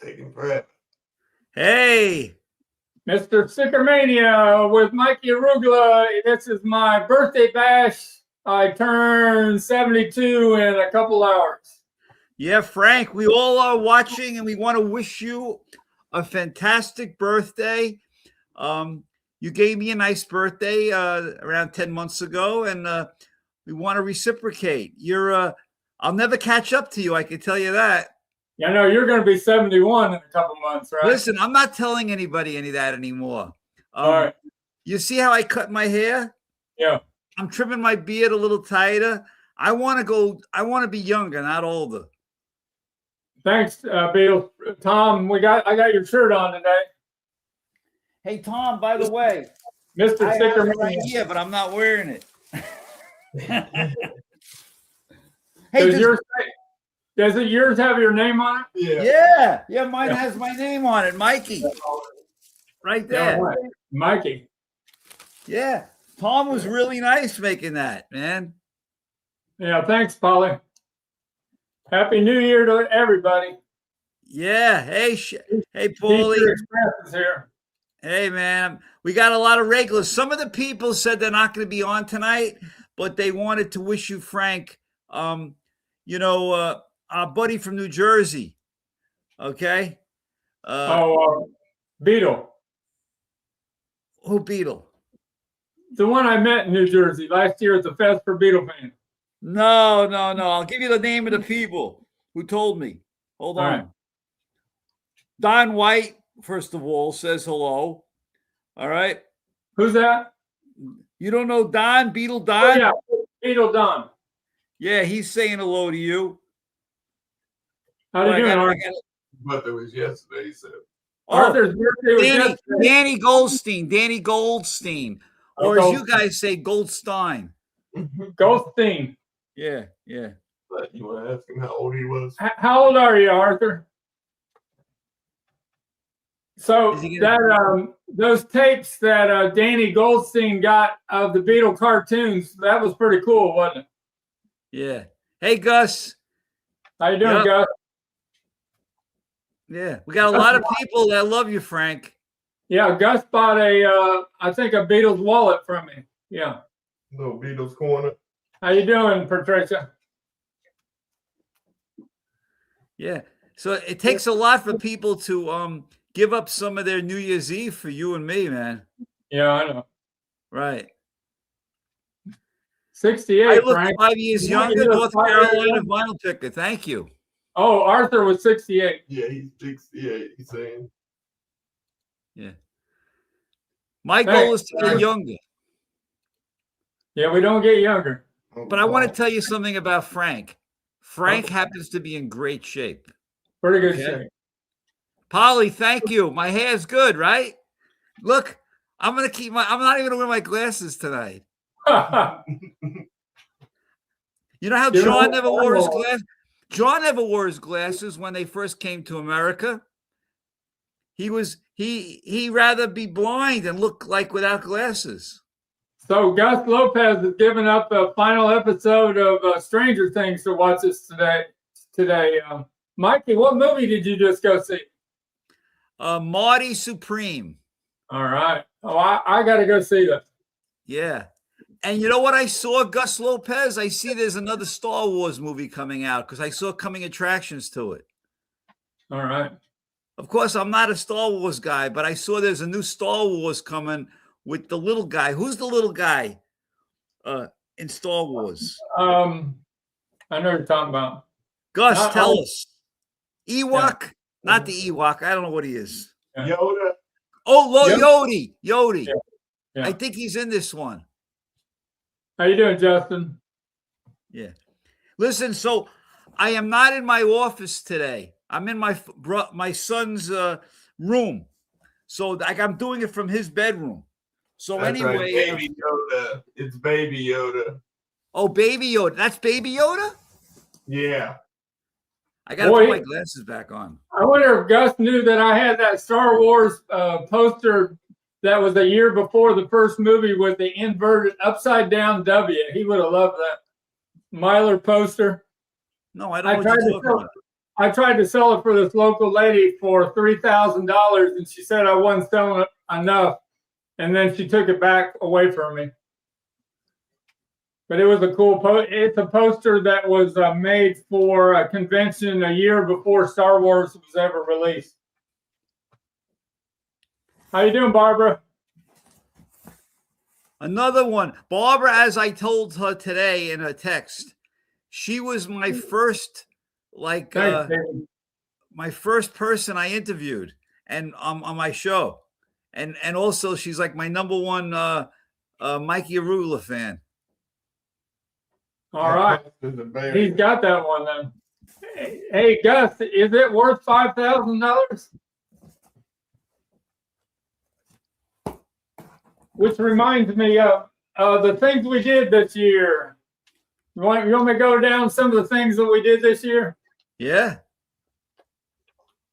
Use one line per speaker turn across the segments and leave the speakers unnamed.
taking forever.
Hey.
Mr. Stickermania with Mikey Arugula. This is my birthday bash. I turn 72 in a couple hours.
Yeah, Frank, we all are watching, and we want to wish you a fantastic birthday. You gave me a nice birthday around 10 months ago, and we want to reciprocate. I'll never catch up to you, I can tell you that.
Yeah, I know you're going to be 71 in a couple months, right?
Listen, I'm not telling anybody any of that anymore.
All right.
You see how I cut my hair?
Yeah.
I'm trimming my beard a little tighter. I want to be younger, not older.
Thanks, Beatles. Tom, I got your shirt on today.
Hey, Tom, by the way,
Mr.
I have
Stickermania.
it right here, but I'm not wearing it. Hey,
does yours have your name on
Yeah.
Yeah, mine has my name on it, Mikey. Right there.
Yeah, Mikey.
Yeah. Tom was really nice making that, man.
Yeah, thanks, Polly. Happy New Year to everybody.
Yeah. Hey, Paulie.
Express is here.
Hey, man. We got a lot of regulars. Some of the people said they're not going to be on tonight, but they wanted to wish you, Frank, our buddy from New Jersey. Okay.
Beatle.
Who Beatle?
The one I met in New Jersey last year at the Fest for Beatle fans.
No. I'll give you the name of the people who told me. Hold on.
Right.
Don White, first of all, says hello. All right.
Who's that?
You don't know Don? Beatle Don?
Oh, yeah, Beatle Don.
Yeah, he's saying hello to you.
How do you doing, Arthur?
But it was yesterday, so.
Arthur's birthday was yesterday.
Danny Goldstein. Or as you guys say, Goldstein.
Goldstein.
Yeah. But you want to ask him how old he was?
How old are you, Arthur? So those tapes that Danny Goldstein got of the Beatle cartoons, that was pretty cool, wasn't it?
Yeah. Hey, Gus.
How you doing, Gus?
Yeah, we got a lot of people that love you, Frank.
Yeah, Gus bought I think a Beatles wallet from me. Yeah.
No Beatles corner.
How you doing, Patricia?
Yeah. So it takes a lot for people to give up some of their New Year's Eve for you and me, man.
Yeah, I know.
Right.
68.
I look
Frank.
5 years younger. North Carolina vinyl picker. Thank you.
Oh, Arthur was 68.
Yeah, he's 68. He's saying.
Yeah. My goal is to get younger.
Yeah, we don't get younger.
But I want to tell you something about Frank. Frank happens to be in great shape.
Pretty good shape.
Polly, thank you. My hair's good, right? Look, I'm not even gonna wear my glasses tonight. You know how John never wore his glasses? John never wore his glasses when they first came to America. He rather be blind and look like without glasses.
So Gus Lopez has given up the final episode of Stranger Things to watch us today. Mikey, what movie did you just go see?
Marty Supreme.
All right. Oh, I got to go see that.
Yeah. And you know what I saw, Gus Lopez? I see there's another Star Wars movie coming out because I saw coming attractions to it.
All right.
Of course, I'm not a Star Wars guy, but I saw there's a new Star Wars coming with the little guy. Who's the little guy in Star Wars?
I know what you're talking about.
Gus, tell us. Ewok? Yeah. Not the Ewok. I don't know what he is.
Yeah. Yoda.
Oh, Yodi.
Yeah.
I think he's in this one.
How you doing, Justin?
Yeah. Listen, so I am not in my office today. I'm in my son's room. So I'm doing it from his bedroom. So
That's
anyway.
Right. Baby Yoda. It's Baby Yoda.
Oh, Baby Yoda. That's Baby Yoda?
Yeah.
I got to put my glasses back on.
I wonder if Gus knew that I had that Star Wars poster that was a year before the first movie with the inverted upside down W. He would have loved that Myler poster.
No, I don't know what you're talking about.
I tried to sell it for this local lady for $3,000, and she said I wasn't selling it enough, and then she took it back away from me. But it was a cool it's a poster that was made for a convention a year before Star Wars was ever released. How you doing, Barbara?
Another one. Barbara, as I told her today in a text, she was my first, like, my first person I interviewed and on my show. And also she's like my number one Mikey Arugula fan.
All right. He's got that one then. Hey, Gus, is it worth $5,000? Which reminds me of the things we did this year. You want me to go down some of the things that we did this year?
Yeah.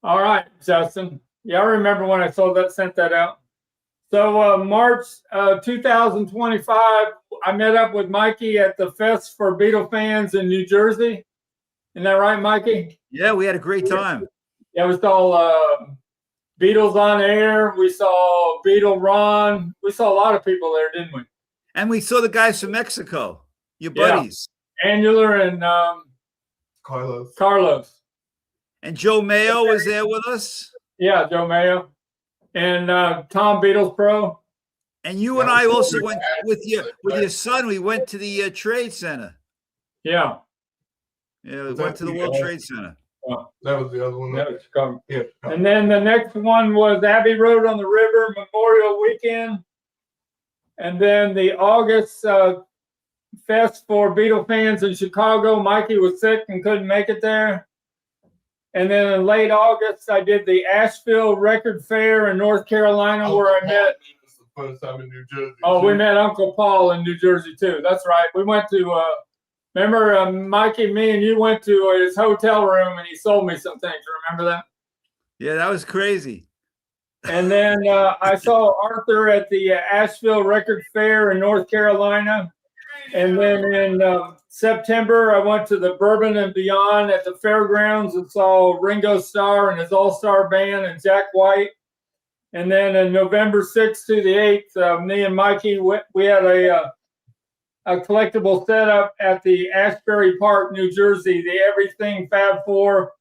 All right, Justin. Yeah, I remember when I sent that out. So March 2025, I met up with Mikey at the Fest for Beatle fans in New Jersey. Isn't that right, Mikey?
Yeah, we had a great time.
Yeah, we saw Beatles on air. We saw Beatle Ron. We saw a lot of people there, didn't we?
And we saw the guys from Mexico, your buddies.
Yeah. Angular and Carlos.
And Joe Mayo was there with us.
Yeah, Joe Mayo. And Tom Beatles Pro.
And you and I also went with your son. We went to the Trade Center.
Yeah.
Yeah, we went to the World Trade Center.
Oh.
That was the other one.
That was Chicago.
Yeah.
And then the next one was Abbey Road on the River Memorial Weekend. And then the August Fest for Beatle fans in Chicago. Mikey was sick and couldn't make it there. And then in late August, I did the Asheville Record Fair in North Carolina, where I met.
This was the first time in New Jersey.
Oh, we met Uncle Paul in New Jersey too. That's right. We went to. Remember, Mikey, me and you went to his hotel room, and he sold me some things. Remember that?
Yeah, that was crazy.
And then I saw Arthur at the Asheville Record Fair in North Carolina. And then in September, I went to the Bourbon and Beyond at the fairgrounds and saw Ringo Starr and his all-star band and Jack White. And then in November 6th to the 8th, me and Mikey, we had a collectible setup at the Ashbury Park, New Jersey, the Everything Fab Four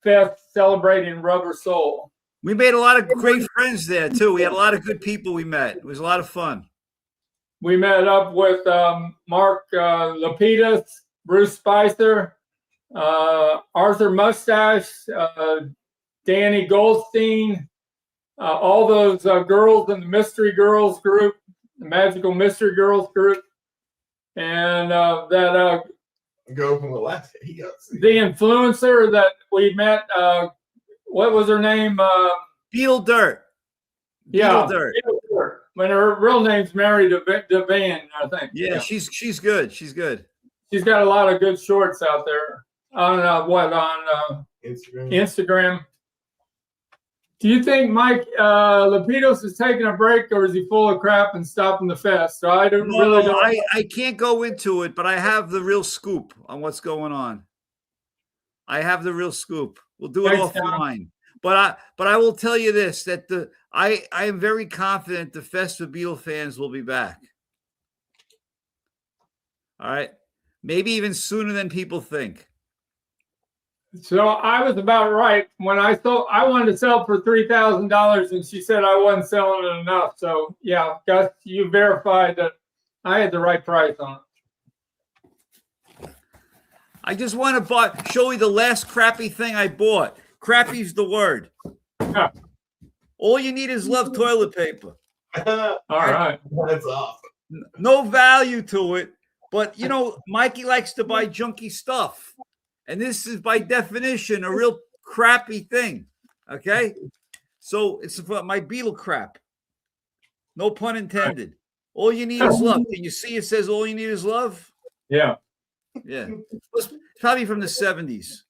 Fest celebrating Rubber Soul.
We made a lot of great friends there, too. We had a lot of good people we met. It was a lot of fun.
We met up with Mark Lapidus, Bruce Spicer, Arthur Mustache, Danny Goldstein, all those girls in the Mystery Girls group, the Magical Mystery Girls group. And that
go from the last
the influencer that we met, what was her name?
Beetle Dirt.
Yeah,
Beetle Dirt.
When her real name's Mary Devane, I think.
Yeah, she's good. She's good.
She's got a lot of good shorts out there on Instagram. Do you think Mike Lapidus is taking a break, or is he full of crap and stopping the fest? So I don't really know.
I can't go into it, but I have the real scoop on what's going on. I have the real scoop. We'll do it offline. But I will tell you this, that I am very confident the Fest for Beatle fans will be back. All right. Maybe even sooner than people think.
So I was about right when I wanted to sell for $3,000, and she said I wasn't selling it enough. So yeah, Gus, you verified that I had the right price on it.
I just want to show you the last crappy thing I bought. Crappy's the word.
Yeah.
All you need is love toilet paper.
All right.
That's awesome.
No value to it, but you know, Mikey likes to buy junky stuff. And this is by definition a real crappy thing. Okay? So it's my Beatle crap. No pun intended. All you need is love. Can you see it says all you need is love?
Yeah.
Yeah. It's probably from the 70s.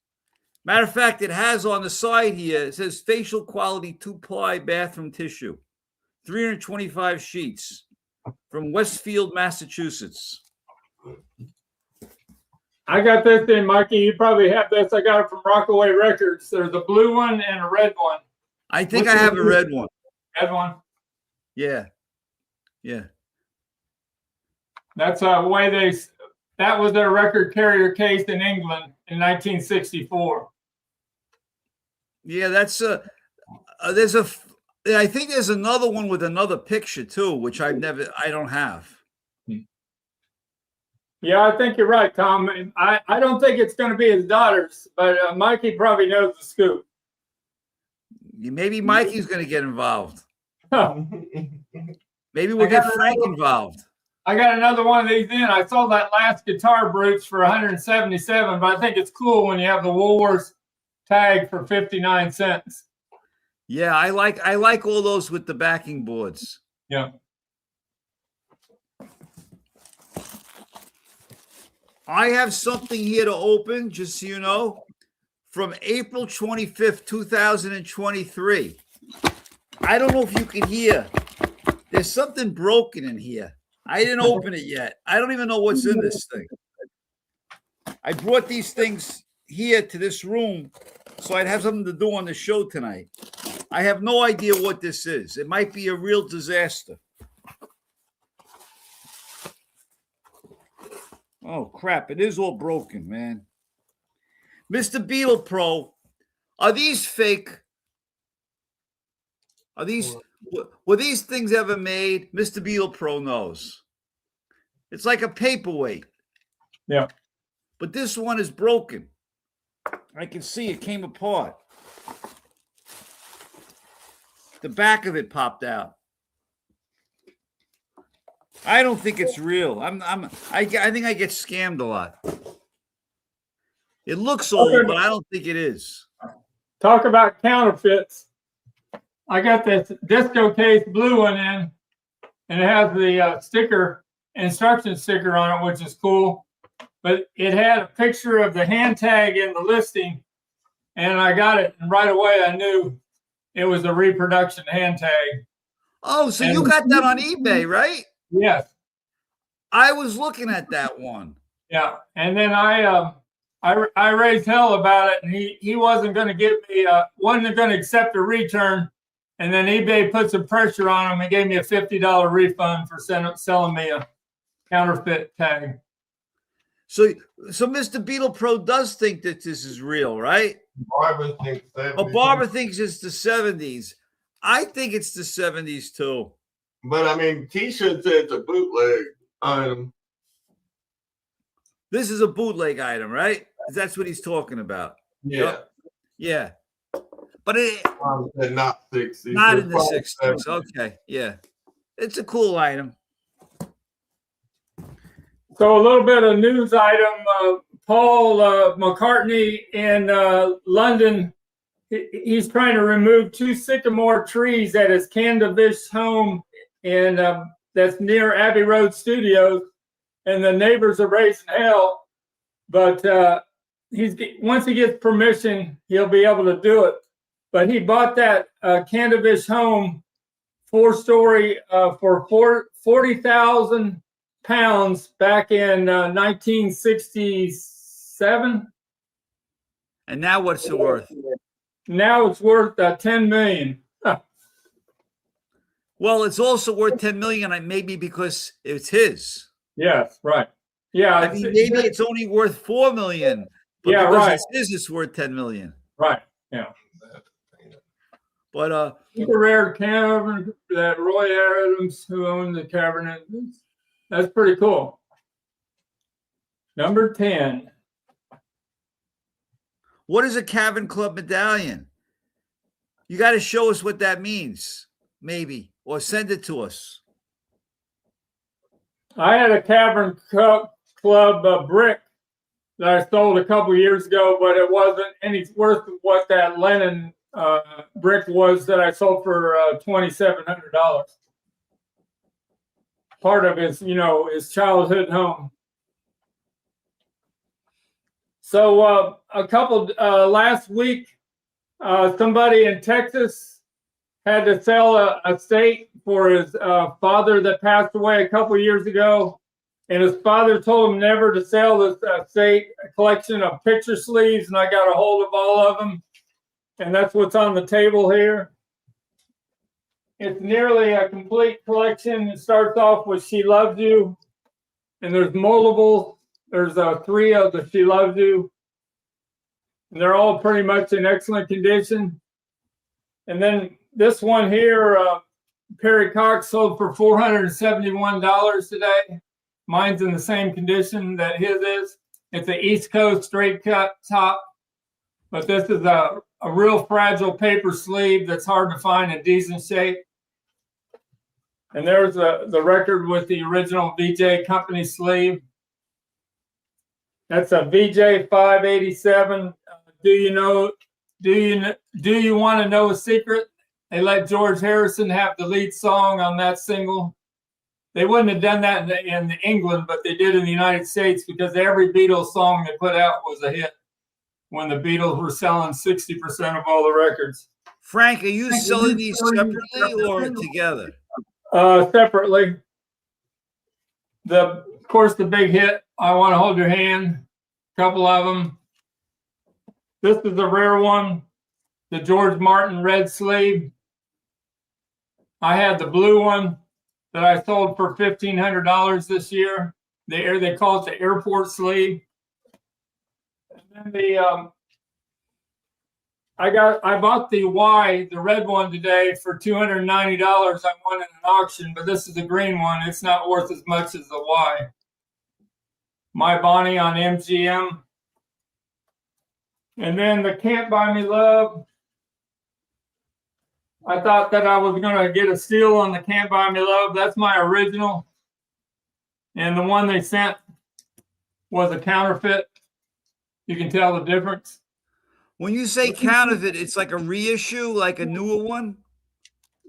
Matter of fact, it has on the side here, it says facial quality 2-ply bathroom tissue, 325 sheets from Westfield, Massachusetts.
I got this in, Mikey. You probably have this. I got it from Rockaway Records. There's a blue one and a red one.
I think I have a red one.
Red one.
Yeah. Yeah.
That's the way that was their record carrier case in England in 1964.
Yeah, that's I think there's another one with another picture too, which I don't have.
Yeah, I think you're right, Tom. I don't think it's going to be his daughter's, but Mikey probably knows the scoop.
Maybe Mikey's going to get involved. Maybe we'll
I
get
got
Frank involved.
I got another one of these in. I sold that last Guitar Brutes for 177, but I think it's cool when you have the Woolworths tag for 59 cents.
Yeah, I like all those with the backing boards.
Yeah.
I have something here to open, just so you know, from April 25th, 2023. I don't know if you can hear. There's something broken in here. I didn't open it yet. I don't even know what's in this thing. I brought these things here to this room so I'd have something to do on the show tonight. I have no idea what this is. It might be a real disaster. Oh, crap. It is all broken, man. Mr. Beatle Pro, are these fake? Were these things ever made? Mr. Beatle Pro knows. It's like a paperweight.
Yeah.
But this one is broken. I can see it came apart. The back of it popped out. I don't think it's real. I think I get scammed a lot. It looks old, but I don't think it is.
Talk about counterfeits. I got this disco case blue one in, and it has the instruction sticker on it, which is cool. But it had a picture of the hand tag in the listing, and I got it, and right away I knew it was a reproduction hand tag.
Oh, so you got that on eBay, right?
Yes.
I was looking at that one.
Yeah, and then I raised hell about it, and he wasn't going to give me wasn't going to accept a return, and then eBay put some pressure on him and gave me a $50 refund for selling me a counterfeit tag.
So Mr. Beatle Pro does think that this is real, right?
Barbara thinks 70s.
Oh, Barbara thinks it's the 70s. I think it's the 70s too.
But I mean, T-shirt said it's a bootleg item.
This is a bootleg item, right? That's what he's talking about.
Yeah.
Yeah. But
not 60s.
Not in the 60s. Okay. Yeah. It's a cool item.
So a little bit of news item. Paul McCartney in London, he's trying to remove 2 sycamore trees at his Candavish home in that's near Abbey Road Studios, and the neighbors are raising hell. But once he gets permission, he'll be able to do it. But he bought that Candavish home, 4-story, for 40,000 pounds back in 1967.
And now what's it worth?
Now it's worth 10 million.
Well, it's also worth 10 million, maybe because it's his.
Yes, right. Yeah,
I mean, maybe it's only worth 4 million. But
yeah,
because
right.
It's his, it's worth 10 million.
Right. Yeah.
But
super rare cavern that Roy Adams, who owned the cavern, that's pretty cool. Number 10.
What is a Cavern Club medallion? You got to show us what that means, maybe, or send it to us.
I had a Cavern Club brick that I sold a couple years ago, but it wasn't any worth what that Lennon brick was that I sold for $2,700. Part of his, his childhood home. So a couple last week, somebody in Texas had to sell a estate for his father that passed away a couple years ago, And his father told him never to sell this state collection of picture sleeves, and I got a hold of all of them. And that's what's on the table here. It's nearly a complete collection. It starts off with She Loves You, and there's multiple. There's 3 of the She Loves You, and they're all pretty much in excellent condition. And then this one here, Perry Cox sold for $471 today. Mine's in the same condition that his is. It's an East Coast straight cut top, but this is a real fragile paper sleeve that's hard to find in decent shape. And there's the record with the original VJ company sleeve. That's a VJ 587. Do you want to know a secret? They let George Harrison have the lead song on that single. They wouldn't have done that in England, but they did in the United States because every Beatles song they put out was a hit when the Beatles were selling 60% of all the records.
Frank, are you selling these separately or together?
Separately. Of course, the big hit, I Want to Hold Your Hand, a couple of them. This is a rare one, the George Martin red sleeve. I had the blue one that I sold for $1,500 this year. They call it the airport sleeve. And then I bought the Y, the red one today for $290. I won in an auction, but this is the green one. It's not worth as much as the Y. My Bonnie on MGM. And then the Can't Buy Me Love. I thought that I was going to get a steal on the Can't Buy Me Love. That's my original. And the one they sent was a counterfeit. You can tell the difference.
When you say counterfeit, it's like a reissue, like a newer one?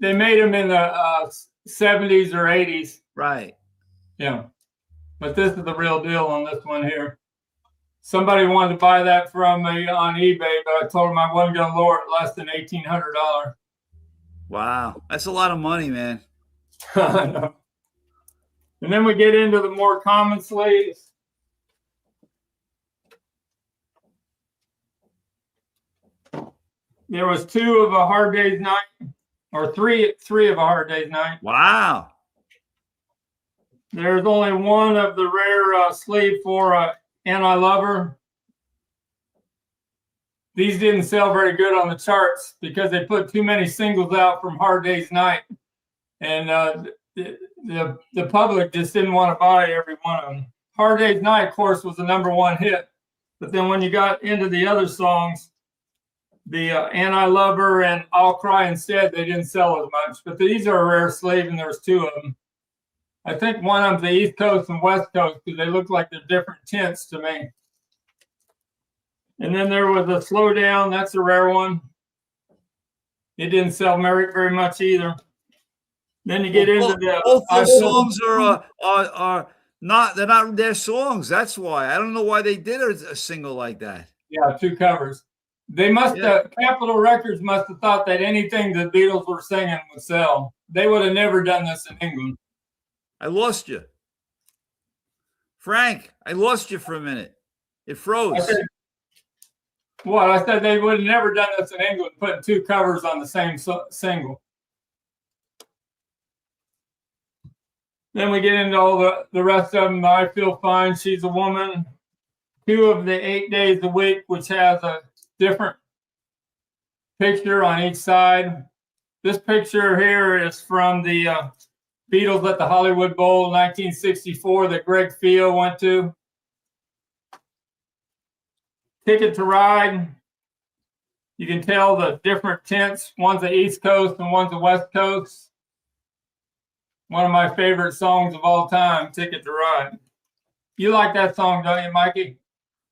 They made them in the 70s or 80s.
Right.
Yeah. But this is the real deal on this one here. Somebody wanted to buy that from me on eBay, but I told them I wasn't going to lower it less than $1,800.
Wow. That's a lot of money, man.
I know. And then we get into the more common sleeves. There was 2 of A Hard Day's Night, or three of A Hard Day's Night.
Wow.
There's only one of the rare sleeve for And I Love Her. These didn't sell very good on the charts because they put too many singles out from Hard Day's Night. And the public just didn't want to buy every one of them. Hard Day's Night, of course, was the #1 hit. But then when you got into the other songs, the And I Love Her and I'll Cry Instead, they didn't sell as much. But these are a rare sleeve, and there's 2 of them. I think one of them's the East Coast and West Coast because they look like they're different tints to me. And then there was a Slow Down. That's a rare one. It didn't sell very much either. Then you get into the
both their songs are not, they're not their songs. That's why. I don't know why they did a single like that.
Yeah, 2 covers. They must have, Capitol Records must have thought that anything the Beatles were singing would sell. They would have never done this in England.
I lost you. Frank, I lost you for a minute. It froze.
I said they would have never done this in England, putting 2 covers on the same single. Then we get into all the rest of them. I Feel Fine, She's a Woman. 2 of the 8 Days a Week, which has a different picture on each side. This picture here is from the Beatles at the Hollywood Bowl 1964 that Greg Fio went to. Ticket to Ride. You can tell the different tints. One's the East Coast and one's the West Coast. One of my favorite songs of all time, Ticket to Ride. You like that song, don't you, Mikey?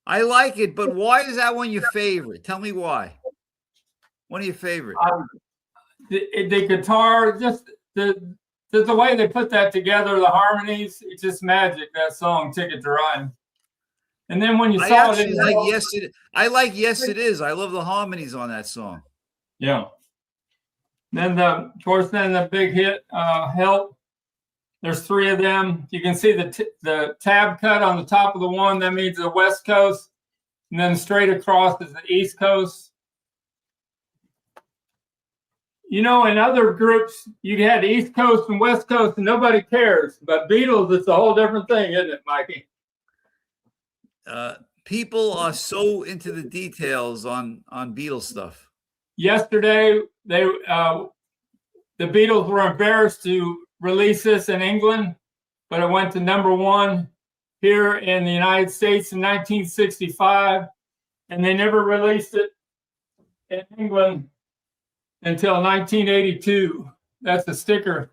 I like it, but why is that one your favorite? Tell me why. One of your favorite.
The guitar, just the way they put that together, the harmonies, it's just magic, that song, Ticket to Ride. And then when you saw it,
I like Yes It Is. I love the harmonies on that song.
Yeah. Then of course, the big hit, Help. There's 3 of them. You can see the tab cut on the top of the one. That means the West Coast. And then straight across is the East Coast. You know, in other groups, you had East Coast and West Coast, and nobody cares. But Beatles, it's a whole different thing, isn't it, Mikey?
People are so into the details on Beatles stuff.
Yesterday, the Beatles were embarrassed to release this in England, but it went to #1 here in the United States in 1965, and they never released it in England until 1982. That's a sticker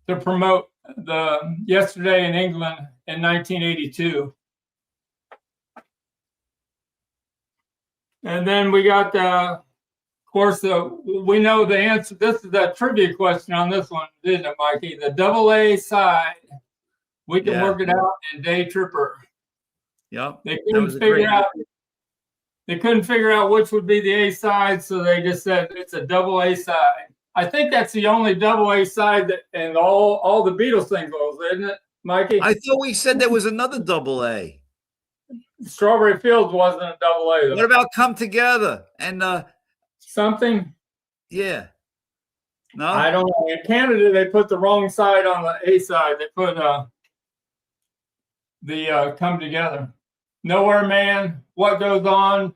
to promote the Yesterday in England in 1982. And then we got, of course, we know the answer. This is a trivia question on this one, isn't it, Mikey? The AA side. We can work it out in Day Tripper.
Yep.
They couldn't figure out which would be the A side, so they just said it's a AA side. I think that's the only AA side that and all the Beatles singles, isn't it, Mikey?
I thought we said there was another AA.
Strawberry Fields wasn't a AA though.
What about Come Together and
something?
Yeah. No,
I don't know. In Canada, they put the wrong side on the A side. They put the Come Together. Nowhere Man, What Goes On,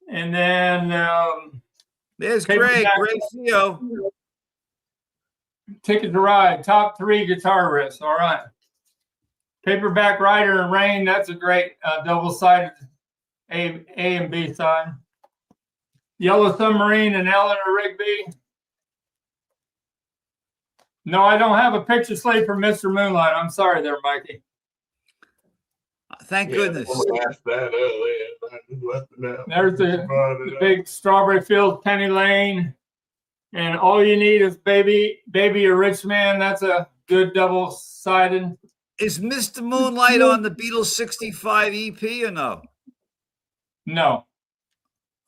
and then
there's Greg Theo.
Ticket to Ride, top 3 guitar riffs. All right. Paperback Writer and Rain, that's a great double-sided A and B side. Yellow Submarine and Eleanor Rigby. No, I don't have a picture slate for Mr. Moonlight. I'm sorry there, Mikey.
Thank goodness.
There's the big Strawberry Fields, Penny Lane. And All You Need Is Baby a Rich Man. That's a good double-sided.
Is Mr. Moonlight on the Beatles 65 EP or no?
No.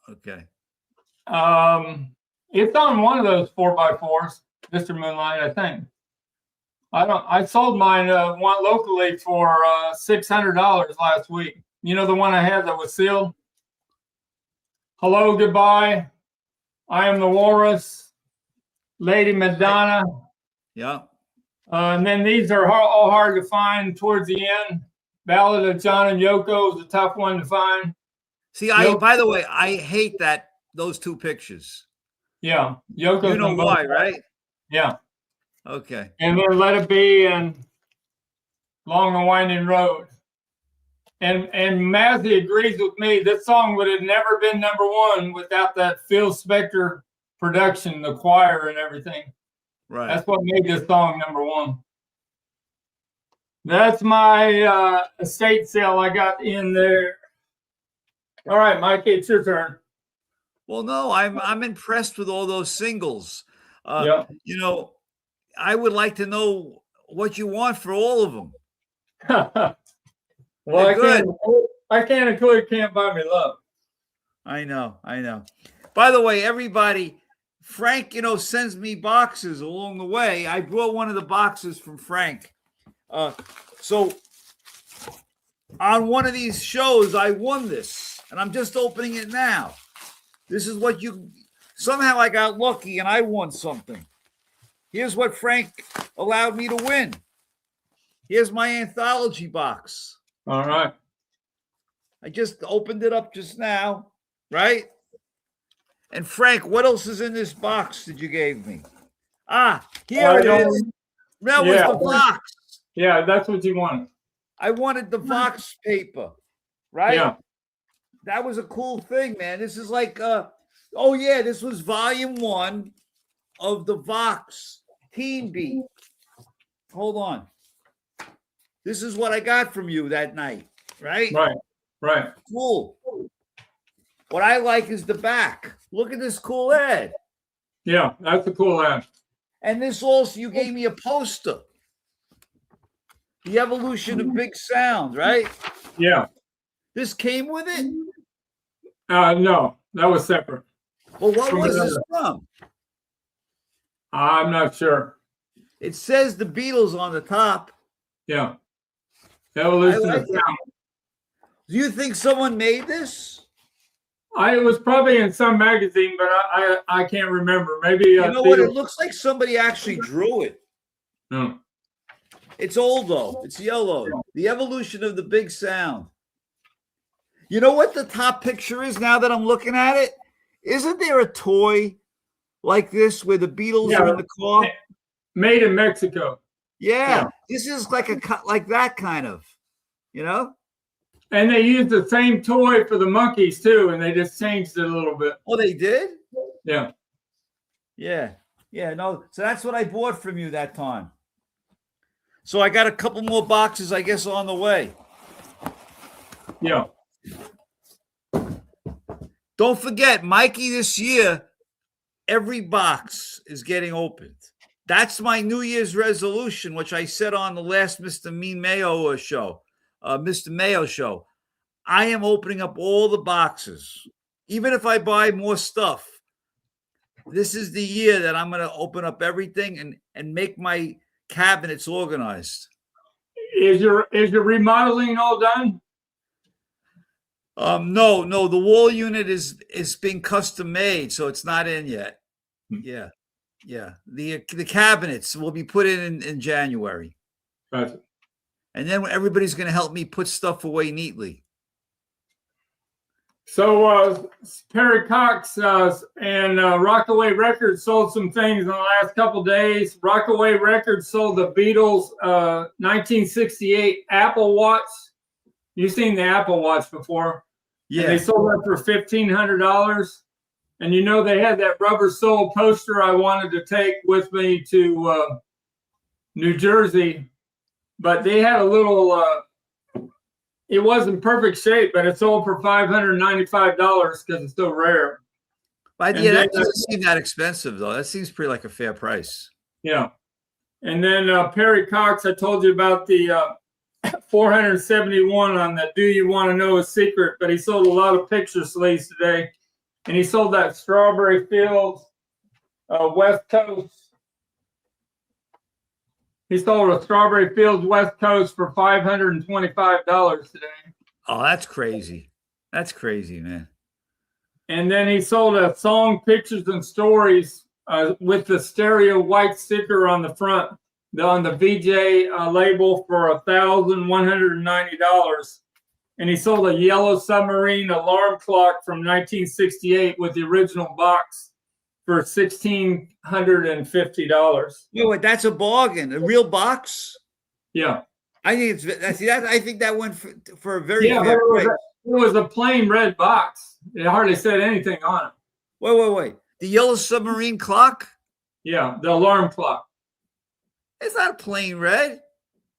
Okay.
It's on one of those 4x4s, Mr. Moonlight, I think. I sold mine one locally for $600 last week. You know the one I had that was sealed? Hello, Goodbye. I Am the Walrus. Lady Madonna.
Yeah.
And then these are all hard to find towards the end. Ballad of John and Yoko is a tough one to find.
See, by the way, I hate those 2 pictures.
Yeah. Yoko.
You know why, right?
Yeah.
Okay.
And then Let It Be and Long and Winding Road. And Mazzy agrees with me. This song would have never been #1 without that Phil Spector production, the choir and everything.
Right.
That's what made this song #1. That's my estate sale I got in there. All right, Mikey, it's your turn.
Well, no, I'm impressed with all those singles.
Yeah.
You know, I would like to know what you want for all of them.
Well, I can't include Can't Buy Me Love.
I know. By the way, everybody, Frank, sends me boxes along the way. I brought one of the boxes from Frank. So on one of these shows, I won this, and I'm just opening it now. This is what somehow I got lucky and I won something. Here's what Frank allowed me to win. Here's my anthology box.
All right.
I just opened it up just now, right? And Frank, what else is in this box that you gave me? Here it is. That was the box.
Yeah, that's what you wanted.
I wanted the Vox paper, right?
Yeah.
That was a cool thing, man. This is like, this was volume 1 of the Vox Teen Beat. Hold on. This is what I got from you that night, right?
Right.
Cool. What I like is the back. Look at this cool ad.
Yeah, that's a cool ad.
And this also, you gave me a poster. The Evolution of Big Sound, right?
Yeah.
This came with it?
No, that was separate.
Well, what was this from?
I'm not sure.
It says the Beatles on the top.
Yeah. Evolution
I like
of Sound.
Do you think someone made this?
It was probably in some magazine, but I can't remember. Maybe
You know what? It looks like somebody actually drew it.
No.
It's old though. It's yellow. The evolution of the big sound. You know what the top picture is now that I'm looking at it? Isn't there a toy like this where the Beatles are in the car?
Made in Mexico.
Yeah. This is like like that kind of, you know?
And they used the same toy for the monkeys too, and they just changed it a little bit.
Oh, they did?
Yeah.
Yeah. Yeah. No. So that's what I bought from you that time. So I got a couple more boxes, I guess, on the way.
Yeah.
Don't forget, Mikey, this year, every box is getting opened. That's my New Year's resolution, which I said on the last Mr. Mean Mayo show, Mr. Mayo show. I am opening up all the boxes. Even if I buy more stuff, this is the year that I'm going to open up everything and make my cabinets organized.
Is your remodeling all done?
No, the wall unit is being custom made, so it's not in yet. Yeah. The cabinets will be put in January.
Gotcha.
And then everybody's going to help me put stuff away neatly.
So Perry Cox and Rockaway Records sold some things in the last couple of days. Rockaway Records sold the Beatles 1968 Apple Watch. You've seen the Apple Watch before.
Yeah.
And they sold that for $1,500. And you know they had that rubber sole poster I wanted to take with me to New Jersey. But they had a little... it was in perfect shape, but it sold for $595 because it's so rare.
But yeah, that doesn't seem that expensive, though. That seems pretty like a fair price.
Yeah. And then Perry Cox, I told you about the 471 on the Do You Want to Know a Secret, but he sold a lot of picture sleeves today. And he sold that Strawberry Fields West Coast. He sold a Strawberry Fields West Coast for $525 today.
Oh, that's crazy. That's crazy, man.
And then he sold a Song, Pictures, and Stories with the stereo white sticker on the front, on the VJ label for $1,190. And he sold a Yellow Submarine alarm clock from 1968 with the original box for $1,650.
Wait, that's a bargain. A real box?
Yeah.
I think I think that went for a very fair price.
It was a plain red box. It hardly said anything on it.
Wait. The Yellow Submarine clock?
Yeah, the alarm clock.
It's not plain red.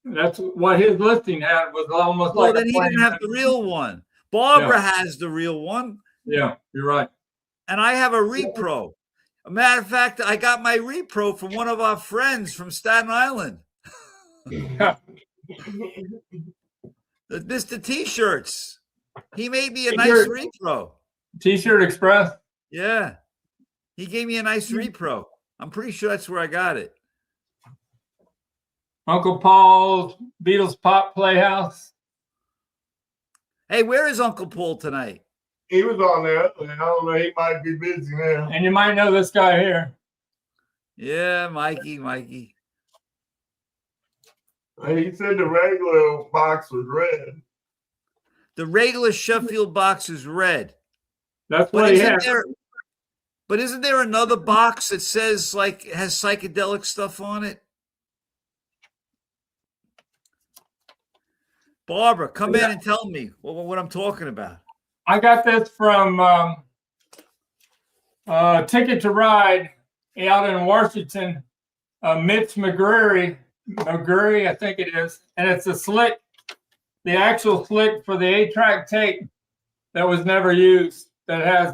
That's what his listing had, was almost like.
Well, then he didn't have the real one. Barbara has the real one.
Yeah, you're right.
And I have a repro. A matter of fact, I got my repro from one of our friends from Staten Island. Mr. T-shirts. He made me a nice repro.
T-shirt Express?
Yeah. He gave me a nice repro. I'm pretty sure that's where I got it.
Uncle Paul's Beatles Pop Playhouse.
Hey, where is Uncle Paul tonight?
He was on there. I don't know. He might be busy now.
And you might know this guy here.
Yeah, Mikey.
He said the regular box was red.
The regular Sheffield box is red.
That's what he had.
But isn't there another box that says like it has psychedelic stuff on it? Barbara, come in and tell me what I'm talking about.
I got this from Ticket to Ride out in Washington. Mitch McGurry, I think it is. And it's a slick, the actual slick for the 8-track tape that was never used, that has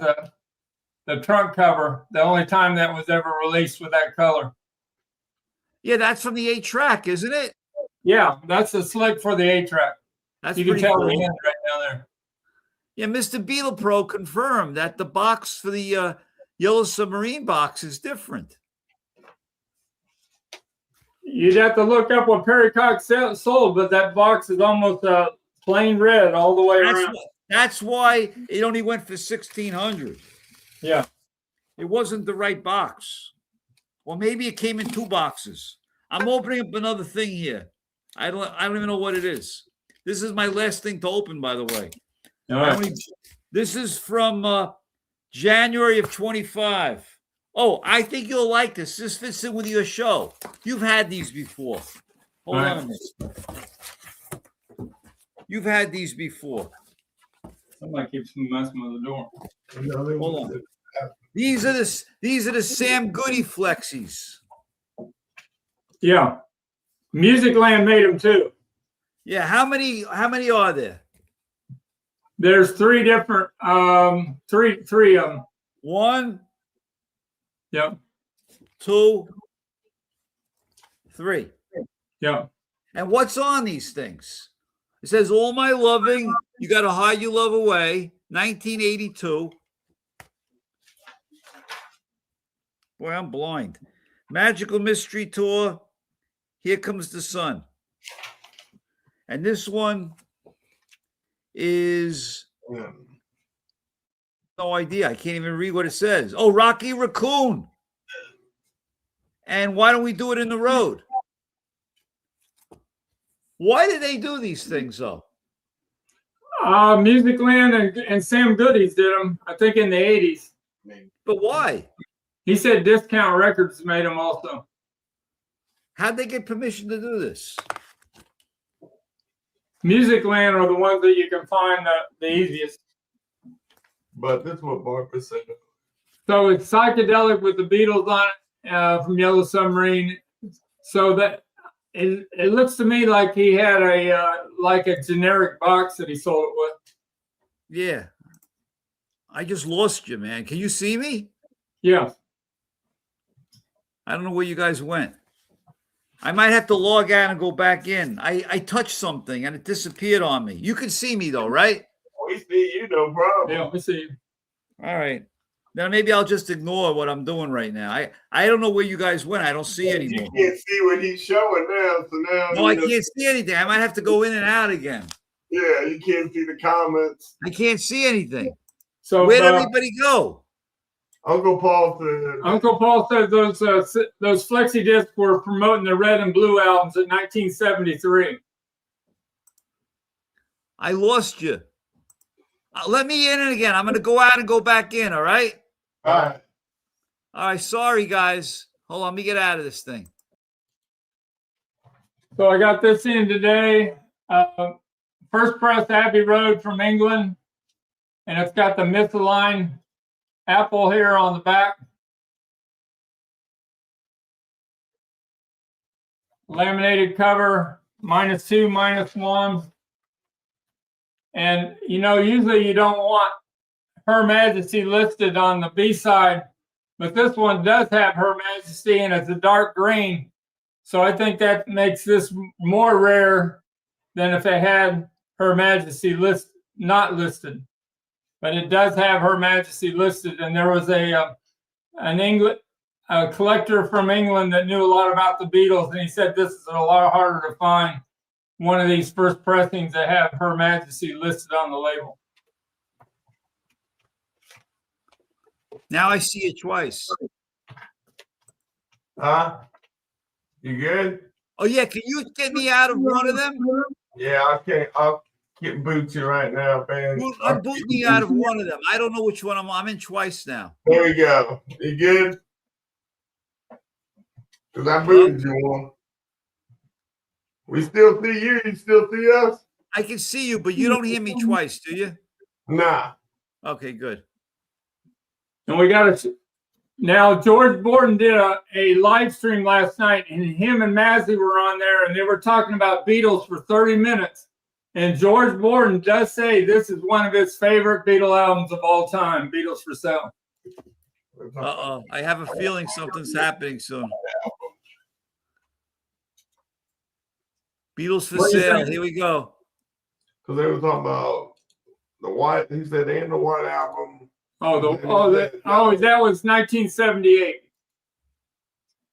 the trunk cover, the only time that was ever released with that color.
Yeah, that's from the 8-track, isn't it?
Yeah, that's the slick for the 8-track.
That's
you can tell
cool.
the hand right down there.
Yeah, Mr. Beetle Pro confirmed that the box for the Yellow Submarine box is different.
You'd have to look up what Perry Cox sold, but that box is almost plain red all the way around.
That's why it only went for $1,600.
Yeah.
It wasn't the right box. Or maybe it came in 2 boxes. I'm opening up another thing here. I don't even know what it is. This is my last thing to open, by the way.
All right.
This is from January of 25. Oh, I think you'll like this. This fits in with your show. You've had these before. Hold on a minute. You've had these before.
Somebody keeps messing with the door.
Hold on. These are the Sam Goody Flexies.
Yeah. Musicland made them too.
Yeah, how many are there?
There's 3 different three of them.
1,
Yep.
2, 3.
Yep.
And what's on these things? It says, "All My Loving, You Gotta Hide Your Love Away," 1982. Boy, I'm blind. Magical Mystery Tour, Here Comes the Sun. And this one is no idea. I can't even read what it says. Oh, Rocky Raccoon. And why don't we do it in the road? Why did they do these things, though?
Musicland and Sam Goody's did them, I think, in the 80s.
But why?
He said Discount Records made them also.
How'd they get permission to do this?
Musicland are the ones that you can find the easiest.
But this is what Barbara said.
So it's psychedelic with the Beatles on it from Yellow Submarine. So that it looks to me like he had a generic box that he sold it with.
Yeah. I just lost you, man. Can you see me?
Yeah.
I don't know where you guys went. I might have to log out and go back in. I touched something and it disappeared on me. You can see me though, right?
We see you, no problem.
Yeah, we see you.
All right. Now maybe I'll just ignore what I'm doing right now. I don't know where you guys went. I don't see anymore.
You can't see what he's showing now. So now
no, I can't see anything. I might have to go in and out again.
Yeah, you can't see the comments.
I can't see anything.
So
where'd everybody go?
Uncle Paul said
those flexi discs were promoting the Red and Blue albums in 1973.
I lost you. Let me in again. I'm going to go out and go back in. All right.
All right.
All right. Sorry, guys. Hold on. Let me get out of this thing.
So I got this in today. First press Abbey Road from England. And it's got the misaligned apple here on the back. Laminated cover, -2, -1. And, usually you don't want Her Majesty listed on the B side, but this one does have Her Majesty and it's a dark green. So I think that makes this more rare than if it had Her Majesty not listed. But it does have Her Majesty listed. And there was a collector from England that knew a lot about the Beatles, and he said this is a lot harder to find one of these first pressings that have Her Majesty listed on the label.
Now I see it twice.
You good?
Oh yeah, can you get me out of one of them?
Yeah, I can't. I'll get boot you right now, man.
I'm booting you out of one of them. I don't know which one I'm in twice now.
There we go. You good? Because I booted you one. We still see you. You still see us?
I can see you, but you don't hear me twice, do you?
Nah.
Okay, good.
And we got now George Borden did a live stream last night, and him and Mazzy were on there, and they were talking about Beatles for 30 minutes. And George Borden does say this is one of his favorite Beatle albums of all time, Beatles for Sale.
Uh-oh. I have a feeling something's happening soon. Beatles for Sale. Here we go.
Because they were talking about the White. He said, and the White Album.
That was 1978.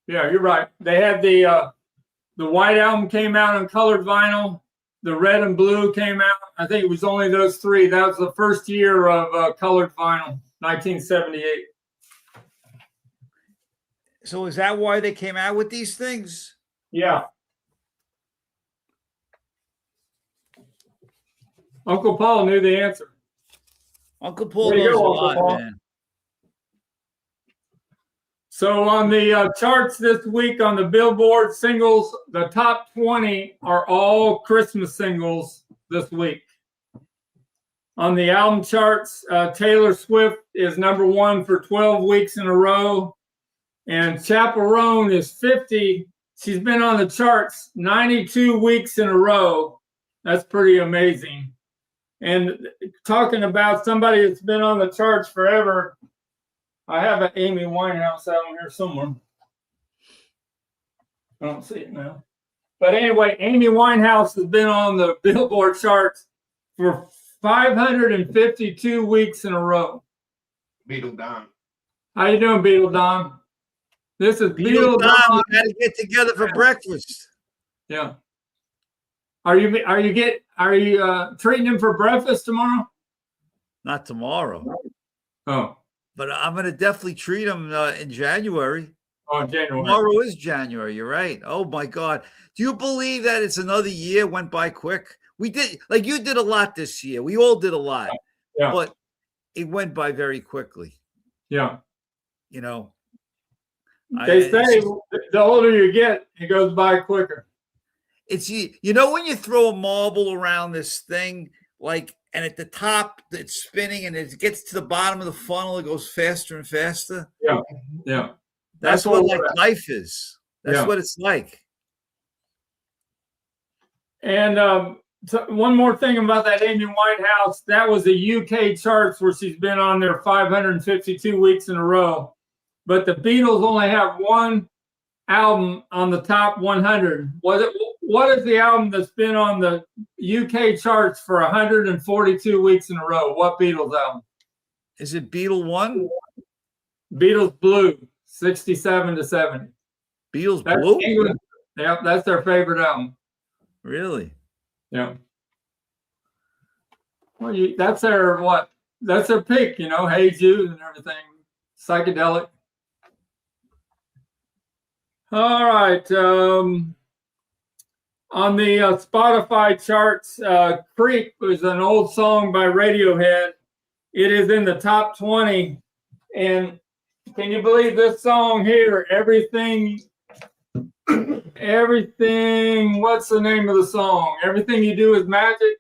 Yeah, you're right. They had the The White Album came out on colored vinyl. The Red and Blue came out. I think it was only those three. That was the first year of colored vinyl, 1978.
So is that why they came out with these things?
Yeah. Uncle Paul knew the answer.
Uncle Paul
There you
knows a
go, Uncle
lot,
Paul.
man.
So on the charts this week on the Billboard singles, the top 20 are all Christmas singles this week. On the album charts, Taylor Swift is #1 for 12 weeks in a row. And Chaperone is 50. She's been on the charts 92 weeks in a row. That's pretty amazing. And talking about somebody that's been on the charts forever, I have an Amy Winehouse out here somewhere. I don't see it now. But anyway, Amy Winehouse has been on the Billboard charts for 552 weeks in a row.
Beetle Don.
How you doing, Beetle Don? This is Beetle Don.
We got to get together for breakfast.
Yeah. Are you treating him for breakfast tomorrow?
Not tomorrow.
Oh.
But I'm going to definitely treat him in January.
Oh, January.
Tomorrow is January. You're right. Oh, my God. Do you believe that it's another year went by quick? We did, like you did a lot this year. We all did a lot.
Yeah.
But it went by very quickly.
Yeah.
You know.
They say the older you get, it goes by quicker.
It's, you know, when you throw a marble around this thing, like, and at the top it's spinning and it gets to the bottom of the funnel, it goes faster and faster.
Yeah. Yeah.
That's what like life is. That's what it's like. And so one more thing about that Amy Winehouse, that was the UK charts where she's been on there 552 weeks in a row. But the Beatles only have one album on the top 100. What is the album that's been on the UK charts for 142 weeks in a row? What Beatles album? Is it Beatle 1?
Beatles Blue, 67 to 70.
Beatles Blue?
England. Yeah, that's their favorite album.
Really?
Yeah. Well, that's their what? That's their pick, you know, Hey Jude and everything. Psychedelic. All right. On the Spotify charts, Creep was an old song by Radiohead. It is in the top 20. And can you believe this song here? Everything, what's the name of the song? Everything You Do Is Magic.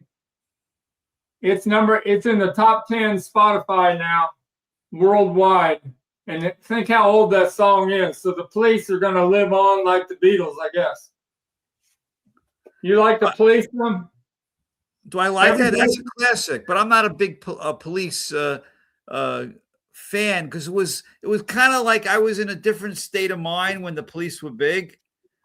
It's in the top 10 Spotify now, worldwide. And think how old that song is. So the Police are going to live on like the Beatles, I guess. You like the Police one?
Do I like that? That's a classic, but I'm not a big Police fan because it was kind of like I was in a different state of mind when the Police were big.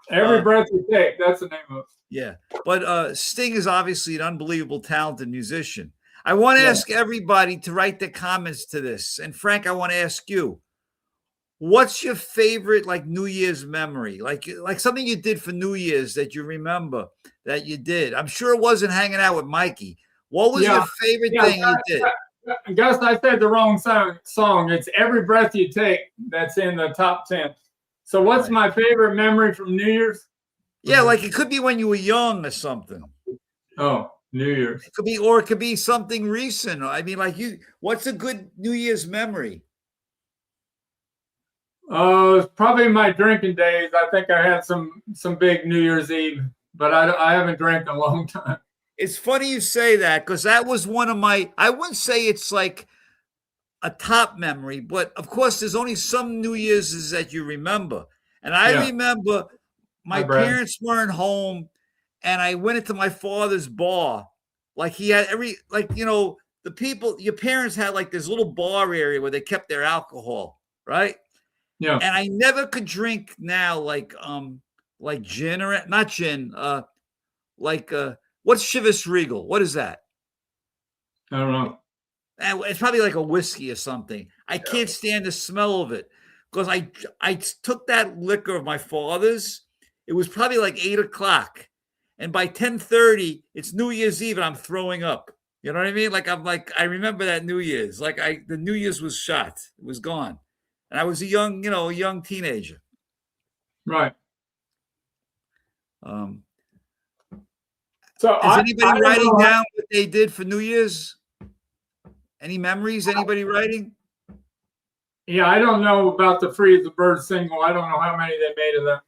Every Breath You Take, that's the name of it.
Yeah, but Sting is obviously an unbelievable, talented musician. I want to ask everybody to write their comments to this. And Frank, I want to ask you, what's your favorite like New Year's memory? Like something you did for New Year's that you remember that you did. I'm sure it wasn't hanging out with Mikey. What was your favorite thing you did?
Gus, I said the wrong song. It's Every Breath You Take that's in the top 10. So what's my favorite memory from New Year's?
Yeah, like it could be when you were young or something.
Oh, New Year's.
It could be something recent. I mean, like what's a good New Year's memory?
It's probably my drinking days. I think I had some big New Year's Eve, but I haven't drank in a long time.
It's funny you say that because that was one of my, I wouldn't say it's like a top memory, but of course there's only some New Year's that you remember. And I remember my parents weren't home and I went into my father's bar. Like he had the people, your parents had like this little bar area where they kept their alcohol, right?
Yeah.
And I never could drink now like gin or not gin, what's Chivas Regal? What is that?
I don't know.
It's probably like a whiskey or something. I can't stand the smell of it because I took that liquor of my father's It was probably like 8 o'clock. And by 10:30, it's New Year's Eve and I'm throwing up. You know what I mean? I remember that New Year's. The New Year's was shot. It was gone. And I was a young teenager.
Right.
So is anybody writing down what they did for New Year's? Any memories? Anybody writing?
Yeah, I don't know about the Free the Bird single. I don't know how many they made of them.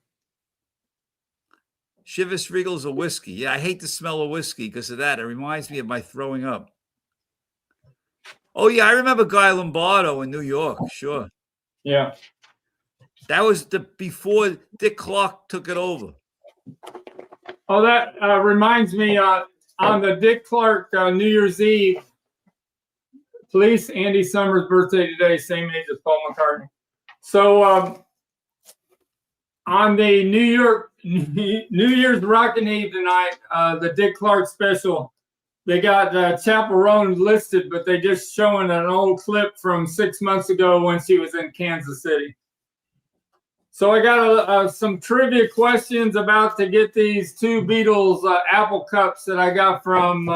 Chivas Regal's a whiskey. Yeah, I hate the smell of whiskey because of that. It reminds me of my throwing up. Oh, yeah, I remember Guy Lombardo in New York. Sure.
Yeah.
That was before Dick Clark took it over.
Oh, that reminds me on the Dick Clark New Year's Eve, Police Andy Summers' birthday today, same age as Paul McCartney. So on the New Year's Rockin' Eve tonight, the Dick Clark special, they got Chappell Roan listed, but they just showing an old clip from 6 months ago when she was in Kansas City. So I got some trivia questions about to get these 2 Beatles apple cups that I got from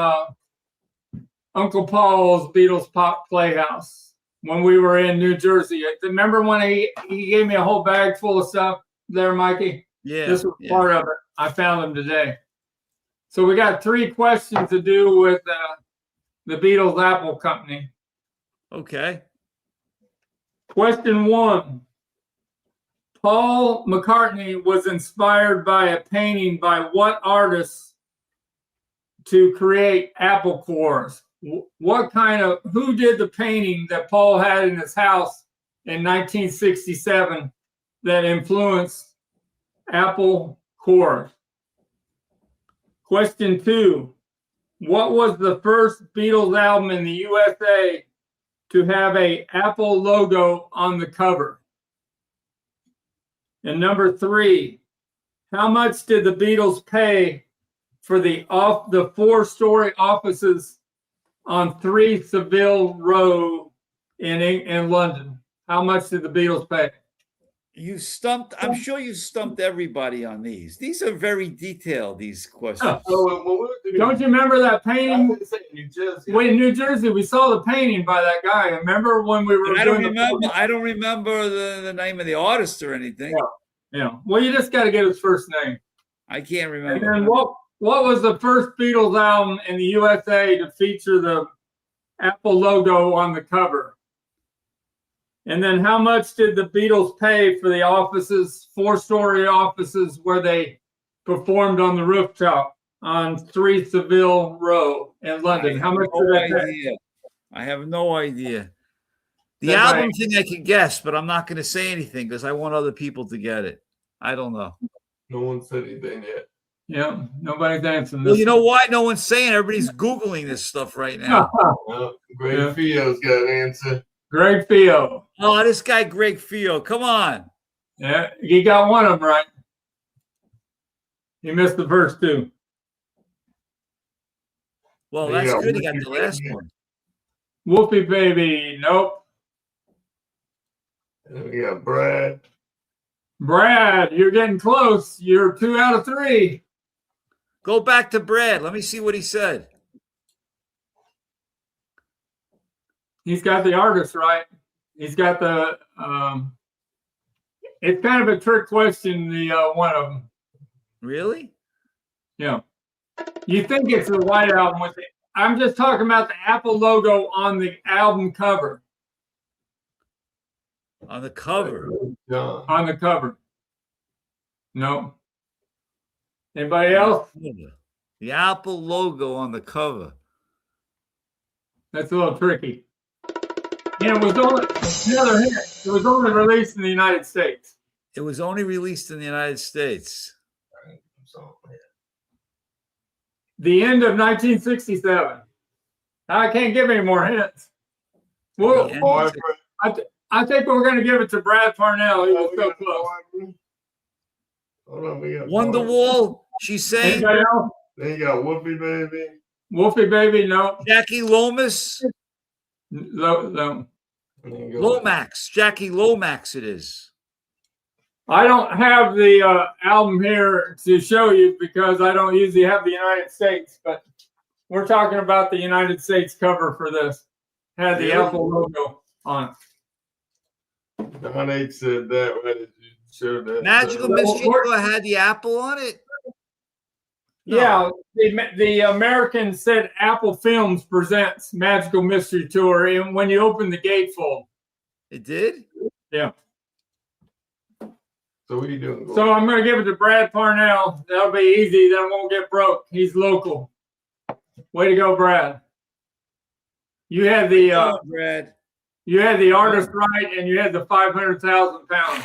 Uncle Paul's Beatles Pop Playhouse when we were in New Jersey. Remember when he gave me a whole bag full of stuff there, Mikey?
Yeah.
This was part of it. I found them today. So we got 3 questions to do with the Beatles Apple Company.
Okay.
Question 1. Paul McCartney was inspired by a painting by what artist to create apple cores? Who did the painting that Paul had in his house in 1967 that influenced apple cores? Question 2. What was the first Beatles album in the USA to have a Apple logo on the cover? And number 3, how much did the Beatles pay for the 4-story offices on 3 Savile Row in London? How much did the Beatles pay?
I'm sure you stumped everybody on these. These are very detailed, these questions.
Don't you remember that painting? In New Jersey, we saw the painting by that guy. Remember when we were
I don't remember the name of the artist or anything.
Yeah. Well, you just got to get his first name.
I can't remember.
And then what was the first Beatles album in the USA to feature the Apple logo on the cover? And then how much did the Beatles pay for the 4-story offices where they performed on the rooftop on 3 Savile Row in London? How much did they pay?
I have no idea. The album thing I can guess, but I'm not going to say anything because I want other people to get it. I don't know.
No one said anything yet.
Yeah, nobody's answering this.
Well, you know why no one's saying? Everybody's Googling this stuff right now.
Greg Fio's got an answer.
Greg Fio.
Oh, this guy, Greg Fio. Come on.
Yeah, he got one of them right. He missed the first 2.
Well, that's good. He got the last one.
Wolfie Baby. Nope.
And we got Brad.
Brad, you're getting close. You're 2 out of 3.
Go back to Brad. Let me see what he said.
He's got the artist right. He's got the. It's kind of a trick question. The one of them.
Really?
Yeah. You think it's the White Album with it? I'm just talking about the Apple logo on the album cover.
On the cover.
On the cover. No. Anybody else?
The Apple logo on the cover.
That's a little tricky. And it was only released in the United States.
It was only released in the United States.
The end of 1967. I can't give any more hints. Well, I think we're going to give it to Brad Parnell. He was so close.
Hold on, we got
Wonderwall. She's saying.
Anybody else?
Then you got Wolfie Baby.
Wolfie Baby, no.
Jackie Lomas.
No.
Lomax. Jackie Lomax it is.
I don't have the album here to show you because I don't usually have the United States, but we're talking about the United States cover for this. Had the Apple logo on it.
Don H said that. Why did you show that?
Magical Mystery Tour had the apple on it?
Yeah, the American said Apple Films presents Magical Mystery Tour, and when you open the gatefold.
It did?
Yeah.
So what are you doing?
So I'm going to give it to Brad Parnell. That'll be easy. That won't get broke. He's local. Way to go, Brad. You had the
Brad.
You had the artist right, and you had the 500,000 pounds.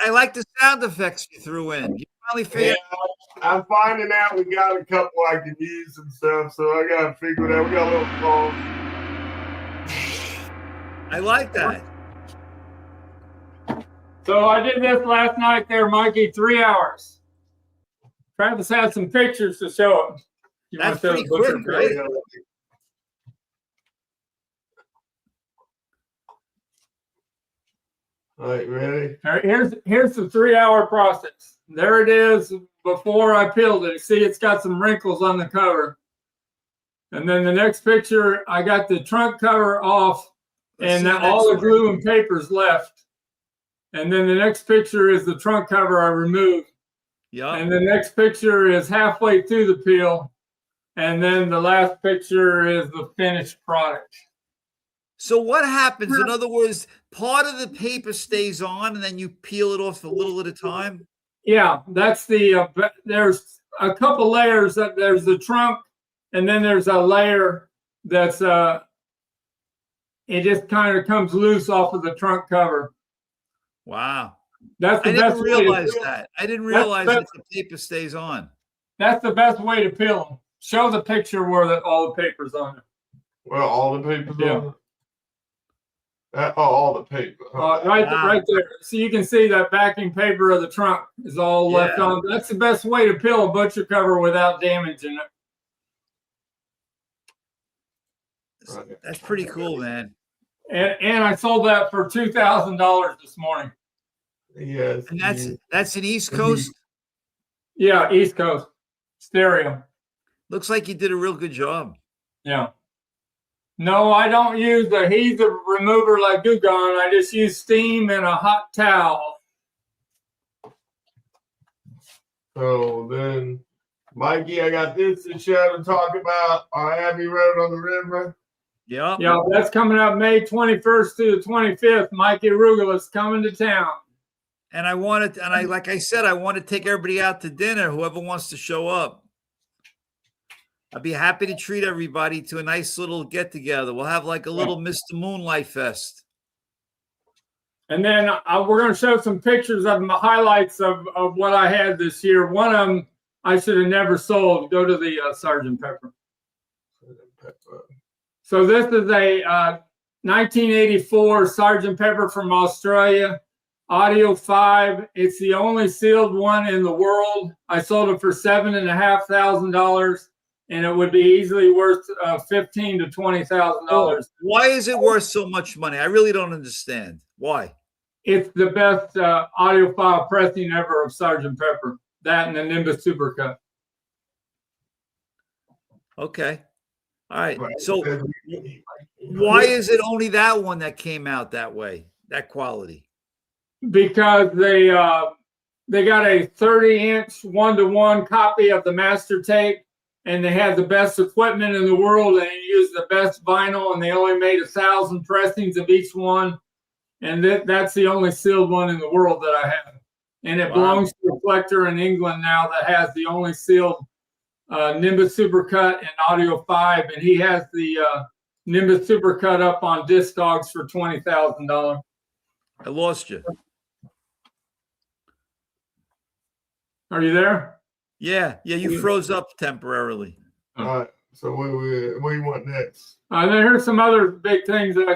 I like the sound effects you threw in. You finally figured.
Yeah, I'm finding out we got a couple I can use and stuff, so I got to figure it out. We got a little phone.
I like that.
So I did this last night there, Mikey, 3 hours. Travis has some pictures to show him.
That's pretty quick, right?
All right, ready?
All right, here's the 3-hour process. There it is before I peeled it. See, it's got some wrinkles on the cover. And then the next picture, I got the trunk cover off and all the glue and paper's left. And then the next picture is the trunk cover I removed.
Yeah.
And the next picture is halfway through the peel. And then the last picture is the finished product.
So what happens? In other words, part of the paper stays on and then you peel it off a little at a time?
Yeah, that's the, there's a couple layers. There's the trunk and then there's a layer that's, it just kind of comes loose off of the trunk cover.
Wow.
That's the
I
best
didn't realize that. I didn't realize that the paper stays on.
That's the best way to peel them. Show the picture where all the paper's on it.
Well, all the papers
Yeah.
on it? All the paper.
Right there. So you can see that backing paper of the trunk is all left on. That's the best way to peel a butcher cover without damaging it.
That's pretty cool, man.
And I sold that for $2,000 this morning.
Yes.
And that's an East Coast?
Yeah, East Coast. Stereo.
Looks like you did a real good job.
Yeah. No, I don't use the adhesive remover like Gugon. I just use steam and a hot towel.
So then, Mikey, I got this to show to talk about our Abbey Road on the River.
Yeah.
Yeah, that's coming up May 21st to the 25th. Mikey Arugula is coming to town.
And I wanted, and I, like I said, I want to take everybody out to dinner, whoever wants to show up. I'd be happy to treat everybody to a nice little get together. We'll have like a little Mr. Moonlight Fest.
And then we're going to show some pictures of the highlights of what I had this year. One of them I should have never sold. Go to the Sgt. Pepper. So this is a 1984 Sgt. Pepper from Australia. Audio 5. It's the only sealed one in the world. I sold it for $7,500. And it would be easily worth $15,000 to $20,000.
Why is it worth so much money? I really don't understand. Why?
It's the best audiophile pressing ever of Sgt. Pepper. That and the Nimbus Supercut.
Okay. All right. So why is it only that one that came out that way, that quality?
Because they got a 30-inch 1-to-1 copy of the master tape. And they had the best equipment in the world, and they used the best vinyl, and they only made 1,000 pressings of each one. And that's the only sealed one in the world that I have. And it belongs to a collector in England now that has the only sealed Nimbus Supercut and Audio 5. And he has the Nimbus Supercut up on Discogs for $20,000.
I lost you.
Are you there?
Yeah, you froze up temporarily.
All right. So what do you want next?
Then here's some other big things that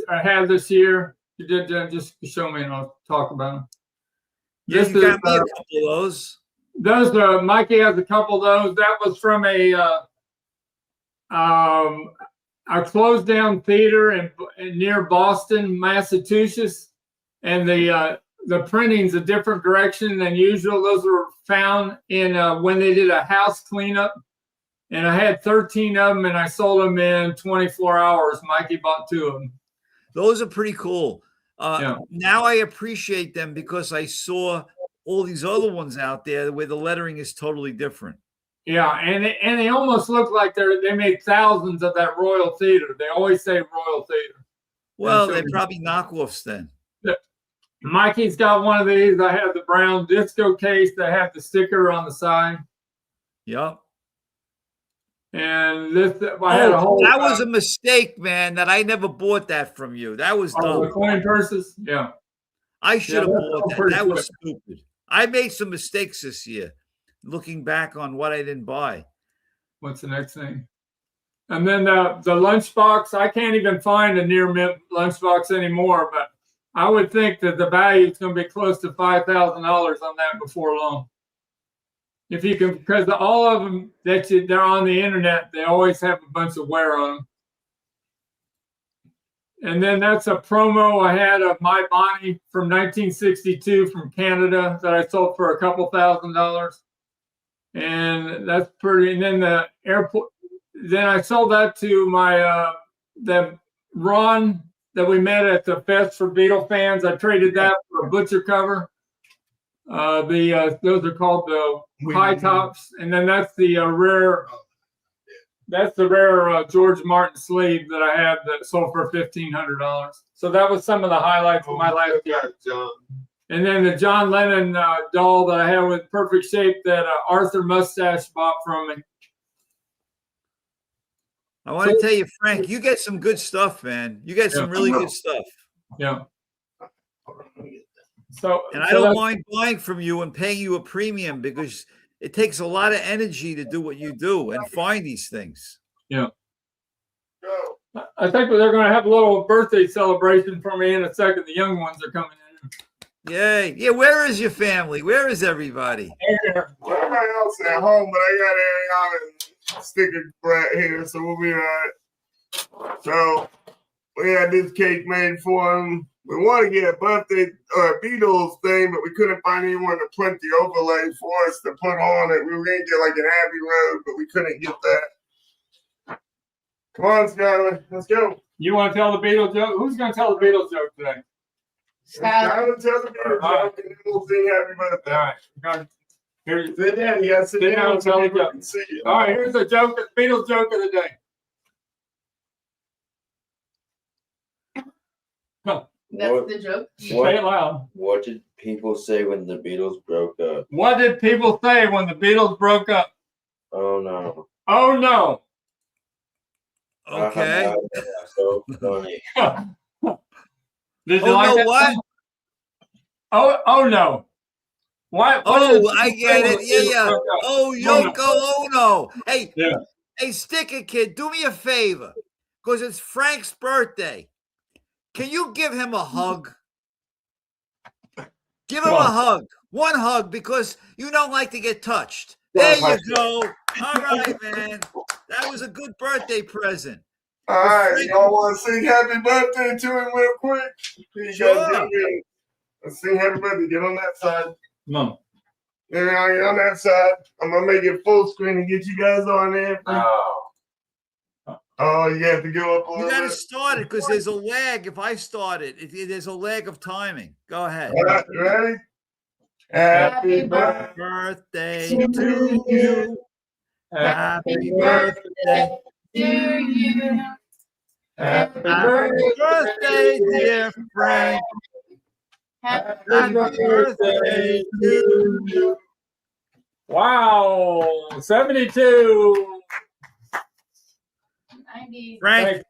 I had this year. You did just show me and I'll talk about them.
Yeah, you got me a couple of those.
Those Mikey has a couple of those. That was from a closed down theater in near Boston, Massachusetts, and the printing's a different direction than usual. Those were found in when they did a house cleanup, and I had 13 of them, and I sold them in 24 hours. Mikey bought 2 of them.
Those are pretty cool.
Yeah.
Now I appreciate them because I saw all these other ones out there where the lettering is totally different.
Yeah, and they almost look like they made thousands of that Royal Theater. They always say Royal Theater.
Well, they're probably knockoffs then.
Mikey's got one of these. I have the brown disco case that have the sticker on the side.
Yep.
And this, I had a whole.
That was a mistake, man. That I never bought that from you. That was dumb.
The coin purses, yeah.
I should have bought that. That was
good.
stupid. I made some mistakes this year, looking back on what I didn't buy.
What's the next thing? And then the lunchbox. I can't even find a near mint lunchbox anymore, but I would think that the value is going to be close to $5,000 on that before long. If you can, because all of them they're on the internet, they always have a bunch of wear on them. And then that's a promo I had of My Bonnie from 1962 from Canada that I sold for a couple $1,000s. And that's pretty. And then the airport. Then I sold that to my the Ron that we met at the Fest for Beatle fans. I traded that for a butcher cover. Those are called the high tops, and then that's the rare. That's the rare George Martin sleeve that I have that sold for $1,500. So that was some of the highlights of my last year. And then the John Lennon doll that I have with perfect shape that Arthur Mustache bought from me.
I want to tell you, Frank, you get some good stuff, man. You get some really good stuff.
Yeah.
And I don't mind buying from you and paying you a premium because it takes a lot of energy to do what you do and find these things.
Yeah. I think they're going to have a little birthday celebration for me in a second. The young ones are coming in.
Yay. Yeah, where is your family? Where is everybody?
Everybody else at home, but I got Ariana and Sticker Brat here, so we'll be all right. So we had this cake made for him. We want to get a birthday or a Beatles thing, but we couldn't find anyone to print the overlay for us to put on it. We were going to get like an Abbey Road, but we couldn't get that. Come on, Skylar. Let's go.
You want to tell the Beatles joke? Who's going to tell the Beatles joke today?
Skylar, tell the Beatles joke, and then we'll sing happy birthday.
All right. Here,
Sit down. You got to sit down
and
so
tell the
people
joke.
can see you.
All right, here's the joke, the Beatles joke of the day.
That's the joke.
Say it loud.
What did people say when the Beatles broke up?
What did people say when the Beatles broke up?
Oh no.
Oh no.
Okay.
That's so funny.
Did you like
no,
that?
what?
Oh no. What?
Oh, I get it. Yeah. Oh, Yoko Ono. Hey, hey, Sticker Kid, do me a favor, because it's Frank's birthday. Can you give him a hug? Give him a hug. One hug, because you don't like to get touched. There you go. All right, man. That was a good birthday present.
All right, y'all want to sing happy birthday to him real quick?
Sure.
Let's sing happy birthday. Get on that side.
Come on.
Then I'll get on that side. I'm going to make it full screen and get you guys on there. Oh, you have to go up a little
You got to
bit.
start it because there's a lag. If I start it, there's a lag of timing. Go ahead.
All right, you ready? Happy birthday.
Birthday to you. Happy birthday.
To you.
Happy
Happy birthday, dear Frank.
Happy
Happy birthday to you.
Wow. 72.
90.
Frank,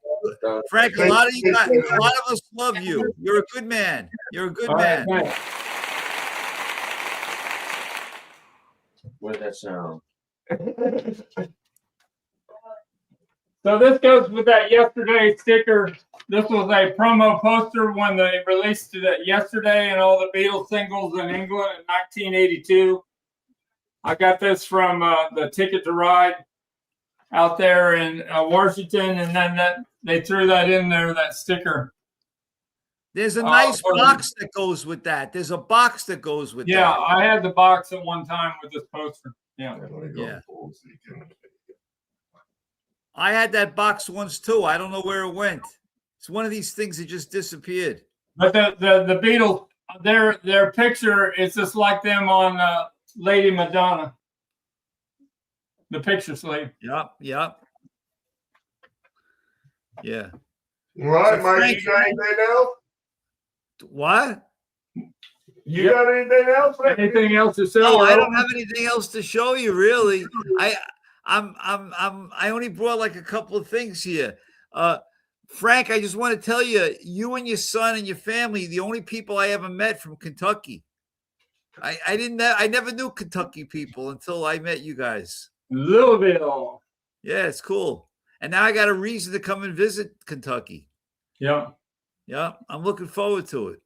a lot of us love you. You're a good man. You're a good man.
Right, thanks.
What did that sound?
So this goes with that yesterday sticker. This was a promo poster when they released it yesterday and all the Beatles singles in England in 1982. I got this from the Ticket to Ride. out there in Washington, and then they threw that in there, that sticker.
There's a nice box that goes with that. There's a box that goes with
Yeah,
that.
I had the box at one time with this poster. Yeah.
Yeah. I had that box once too. I don't know where it went. It's one of these things that just disappeared.
But the Beatles, their picture is just like them on Lady Madonna. The picture sleeve.
Yep. Yeah.
All right,
So
Mike,
Frank-
you got anything else?
What?
You got anything else?
Anything else to say?
No, I don't have anything else to show you, really. I only brought like a couple of things here. Frank, I just want to tell you, you and your son and your family, the only people I ever met from Kentucky. I never knew Kentucky people until I met you guys.
Louisville.
Yeah, it's cool. And now I got a reason to come and visit Kentucky.
Yeah.
Yeah, I'm looking forward to it.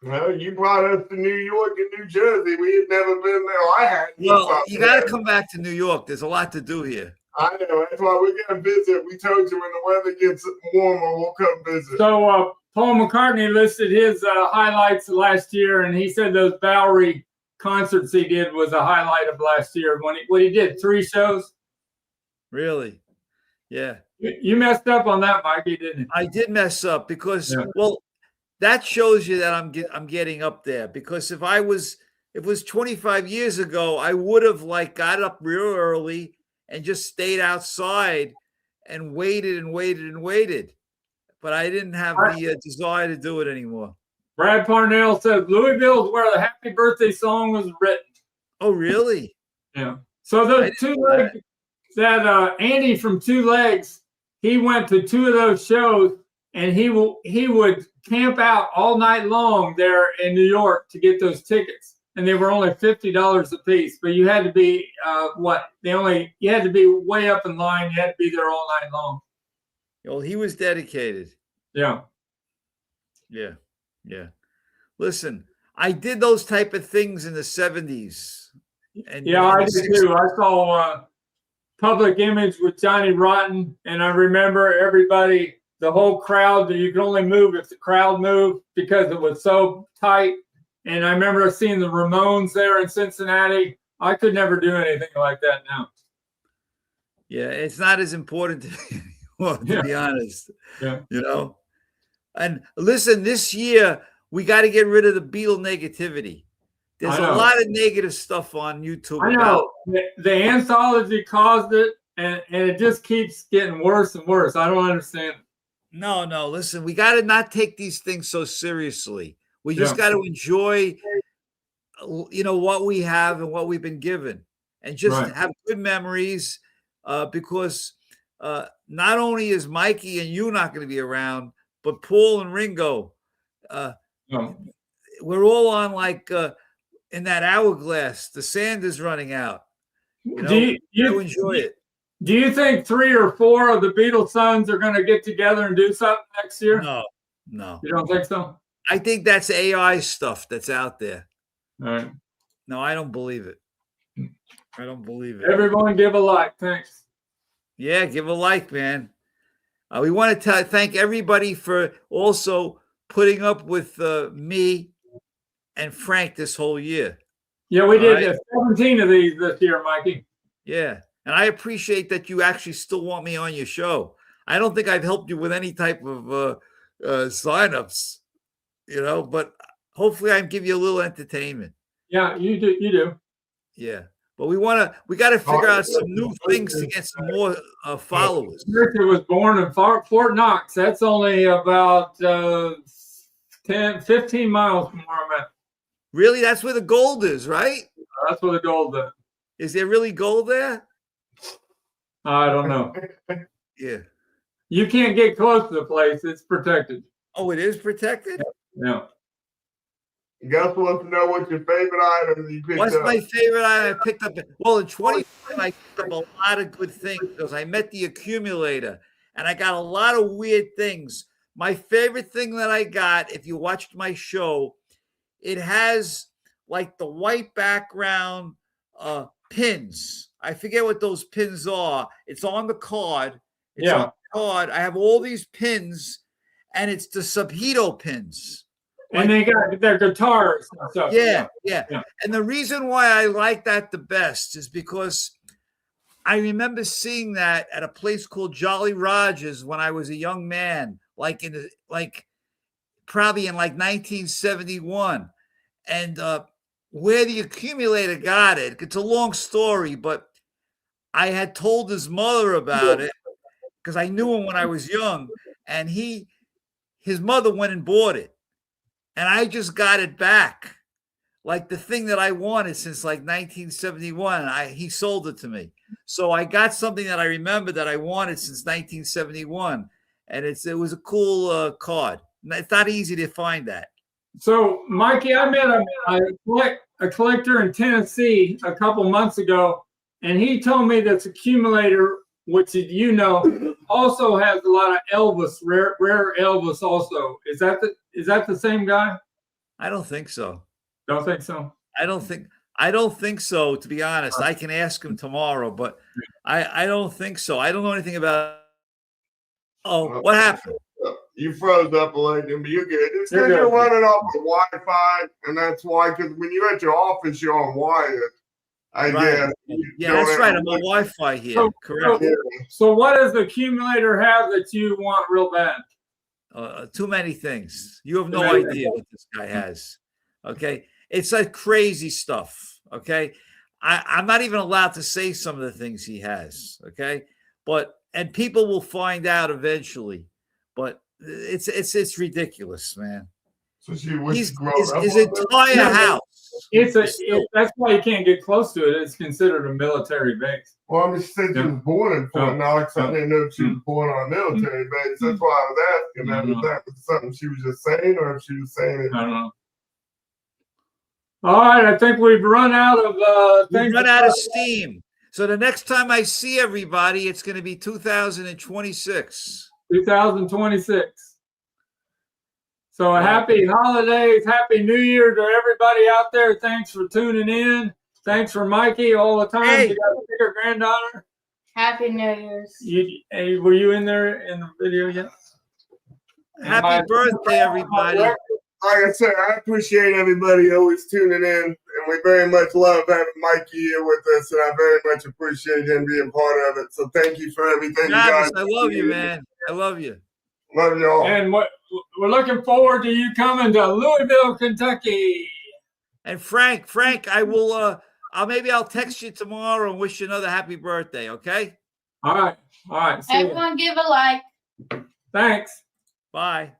Well, you brought us to New York and New Jersey. We had never been there. I had.
Well, you got to come back to New York. There's a lot to do here.
I know. That's why we're going to visit. We told you when the weather gets warmer, we'll come visit.
So Paul McCartney listed his highlights last year, and he said those Bowery concerts he did was a highlight of last year. When he did 3 shows.
Really? Yeah.
You messed up on that, Mikey, didn't you?
I did mess up because,
Yeah.
well, that shows you that I'm getting up there. Because if it was 25 years ago, I would have got up real early and just stayed outside and waited and waited and waited. But I didn't have the desire to do it anymore.
Brad Parnell says Louisville is where the Happy Birthday song was written.
Oh, really?
Yeah. So those 2 legs that Andy from 2 Legs, he went to 2 of those shows, and he would camp out all night long there in New York to get those tickets. And they were only $50 a piece, but you had to be you had to be way up in line. You had to be there all night long.
Well, he was dedicated.
Yeah.
Yeah. Listen, I did those type of things in the 70s. And
Yeah, I
in the
did too. I saw Public Image with Johnny Rotten, and I remember everybody, the whole crowd, that you could only move if the crowd moved because it was so tight. And I remember seeing the Ramones there in Cincinnati. I could never do anything like that now.
Yeah, it's not as important to me anymore, to be honest.
Yeah.
You know? And listen, this year, we got to get rid of the Beatle negativity. There's a lot of negative stuff on YouTube.
I know. The anthology caused it, and it just keeps getting worse and worse. I don't understand.
No. Listen, we got to not take these things so seriously. We just got to enjoy, what we have and what we've been given, and just have good memories. Because not only is Mikey and you not going to be around, but Paul and Ringo, we're all on in that hourglass. The sand is running out. Do you enjoy it?
Do you think 3 or 4 of the Beatles sons are going to get together and do something next year?
No.
You don't think so?
I think that's AI stuff that's out there.
All right.
No, I don't believe it. I don't believe it.
Everyone give a like. Thanks.
Yeah, give a like, man. We want to thank everybody for also putting up with me and Frank this whole year.
Yeah, we did 17 of these this year, Mikey.
Yeah, and I appreciate that you actually still want me on your show. I don't think I've helped you with any type of signups, but hopefully I can give you a little entertanment.
Yeah, you do.
Yeah. But we got to figure out some new things to get some more followers.
Richard was born in Fort Knox. That's only about 15 miles from where I'm at.
Really? That's where the gold is, right?
That's where the gold is.
Is there really gold there?
I don't know.
Yeah.
You can't get close to the place. It's protected.
Oh, it is protected?
Yeah.
Gus wants to know what's your favorite item you picked
What's
up.
my favorite item I picked up? Well, in 25, I picked up a lot of good things because I met the accumulator and I got a lot of weird things. My favorite thing that I got, if you watched my show, it has the white background pins. I forget what those pins are. It's on the card. It's
Yeah.
on the card. I have all these pins, and it's the Subhito pins.
And they got their guitars and stuff.
Yeah.
Yeah.
And the reason why I like that the best is because I remember seeing that at a place called Jolly Rogers when I was a young man, probably in 1971. And where the accumulator got it, it's a long story, but I had told his mother about it because I knew him when I was young, and his mother went and bought it, and I just got it back, like the thing that I wanted since 1971. He sold it to me, so I got something that I remember that I wanted since 1971, and it was a cool card. It's not easy to find that.
So, Mikey, I met a collector in Tennessee a couple months ago, and he told me this accumulator, which also has a lot of Elvis, rare Elvis. Also, is that the same guy?
I don't think so.
Don't think so.
I don't think so. To be honest, I can ask him tomorrow, but I don't think so. I don't know anything about. Oh, what happened?
You froze up a little, but you're good. It's because you're running off of Wi-Fi, and that's why. Because when you're at your office, you're on wire. I guess.
Yeah, that's right. I'm on Wi-Fi here.
So,
Correct.
So, what does the accumulator have that you want real bad?
Too many things. You have no idea what this guy has. Okay, it's like crazy stuff. Okay, I'm not even allowed to say some of the things he has. Okay, and people will find out eventually. But it's ridiculous, man.
So his
entire house.
That's why you can't get close to it. It's considered a military base.
Well, I mean, she said she was born in Fort Knox. I didn't know if she was born on a military base. That's why I was asking that. If that was something she was just saying, or if she was saying it.
I don't know. All right, I think we've run out of
We've run out of steam. So the next time I see everybody, it's going to be 2026.
2026. So happy holidays, happy New Year to everybody out there. Thanks for tuning in. Thanks for Mikey all the time.
Hey.
You got a bigger granddaughter.
Happy New Year's.
Were you in there in the video yet?
Happy birthday, everybody.
Like I said, I appreciate everybody always tuning in, and we very much love having Mikey here with us, and I very much appreciate him being part of it. So thank you for everything,
Travis,
you guys.
I love you, man. I love you.
Love y'all.
And we're looking forward to you coming to Louisville, Kentucky.
And Frank, I will. I'll text you tomorrow and wish you another happy birthday. Okay.
All right. See ya.
Everyone give a like.
Thanks.
Bye.